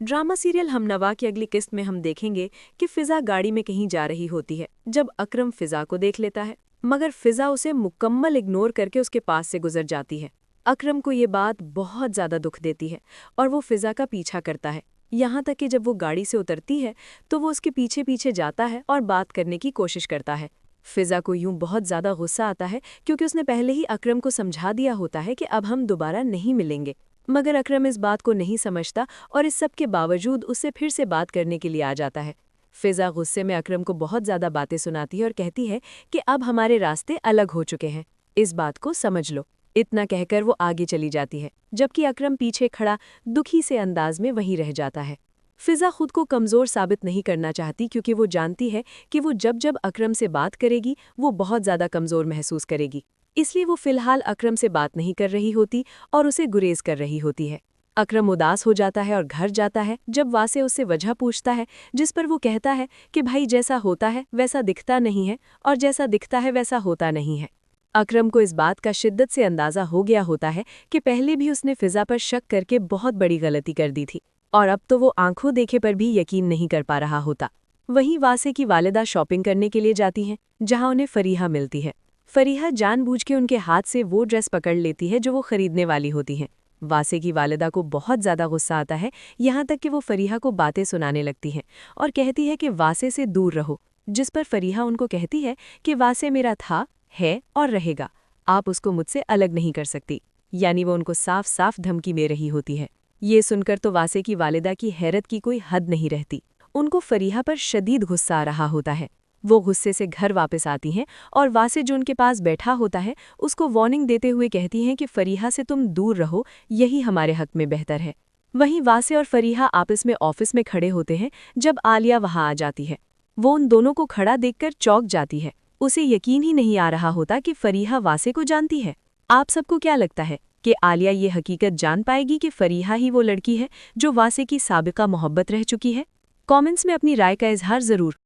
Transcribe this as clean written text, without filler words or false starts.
Drama serial हमनवा की अगली किस्त में हम देखेंगे कि फिजा गाड़ी में कहीं जा रही होती है जब अकरम फिजा को देख लेता है, मगर फिजा उसे मुकम्मल इग्नोर करके उसके पास से गुजर जाती है। अकरम को ये बात बहुत ज़्यादा दुख देती है और वो फिजा का पीछा करता है। यहाँ तक कि जब वो गाड़ी से उतरती है तो वो उसके पीछे पीछे जाता है और बात करने की कोशिश करता है। फिजा को यूं बहुत ज़्यादा गुस्सा आता है क्योंकि उसने पहले ही अकरम को समझा दिया होता है कि अब हम दोबारा नहीं मिलेंगे, मगर अकरम इस बात को नहीं समझता और इस सब के बावजूद उससे फिर से बात करने के लिए आ जाता है। फिजा गुस्से में अकरम को बहुत ज़्यादा बातें सुनाती है और कहती है कि अब हमारे रास्ते अलग हो चुके हैं, इस बात को समझ लो। इतना कहकर वो आगे चली जाती है, जबकि अकरम पीछे खड़ा दुखी से अंदाज में वहीं रह जाता है। फिजा खुद को कमज़ोर साबित नहीं करना चाहती क्योंकि वो जानती है कि वो जब जब अकरम से बात करेगी वो बहुत ज़्यादा कमज़ोर महसूस करेगी। इसलिए वो फिलहाल अकरम से बात नहीं कर रही होती और उसे गुरेज कर रही होती है। अकरम उदास हो जाता है और घर जाता है जब वासे उससे वजह पूछता है, जिस पर वो कहता है कि भाई जैसा होता है वैसा दिखता नहीं है और जैसा दिखता है वैसा होता नहीं है। अकरम को इस बात का शिद्दत से अंदाज़ा हो गया होता है कि पहले भी उसने फिजा पर शक करके बहुत बड़ी गलती कर दी थी और अब तो वो आंखों देखे पर भी यकीन नहीं कर पा रहा होता। वहीं वासे की वालिदा शॉपिंग करने के लिए जाती हैं, जहां उन्हें फरीहा मिलती है। फरीहा जानबूझ के उनके हाथ से वो ड्रेस पकड़ लेती है जो वो खरीदने वाली होती हैं। वासे की वालिदा को बहुत ज़्यादा गुस्सा आता है, यहाँ तक कि वो फरीहा को बातें सुनाने लगती हैं और कहती है कि वासे से दूर रहो, जिस पर फरीहा उनको कहती है कि वासे मेरा था, है और रहेगा, आप उसको मुझसे अलग नहीं कर सकती। यानी वो उनको साफ साफ धमकी दे रही होती है। ये सुनकर तो वासे की वालिदा की हैरत की कोई हद नहीं रहती। उनको फरीहा पर शदीद गुस्सा आ रहा होता है। वो गुस्से से घर वापस आती हैं और वासे जो उनके पास बैठा होता है उसको वार्निंग देते हुए कहती हैं कि फरीहा से तुम दूर रहो, यही हमारे हक में बेहतर है। वहीं वासे और फरीहा आपस में ऑफिस में खड़े होते हैं जब आलिया वहां आ जाती है। वो उन दोनों को खड़ा देखकर चौंक जाती है। उसे यकीन ही नहीं आ रहा होता कि फरीहा वासे को जानती है। आप सबको क्या लगता है कि आलिया ये हकीकत जान पाएगी कि फरीहा ही वो लड़की है जो वासे की साबिका मोहब्बत रह चुकी है? कमेंट्स में अपनी राय का इजहार ज़रूर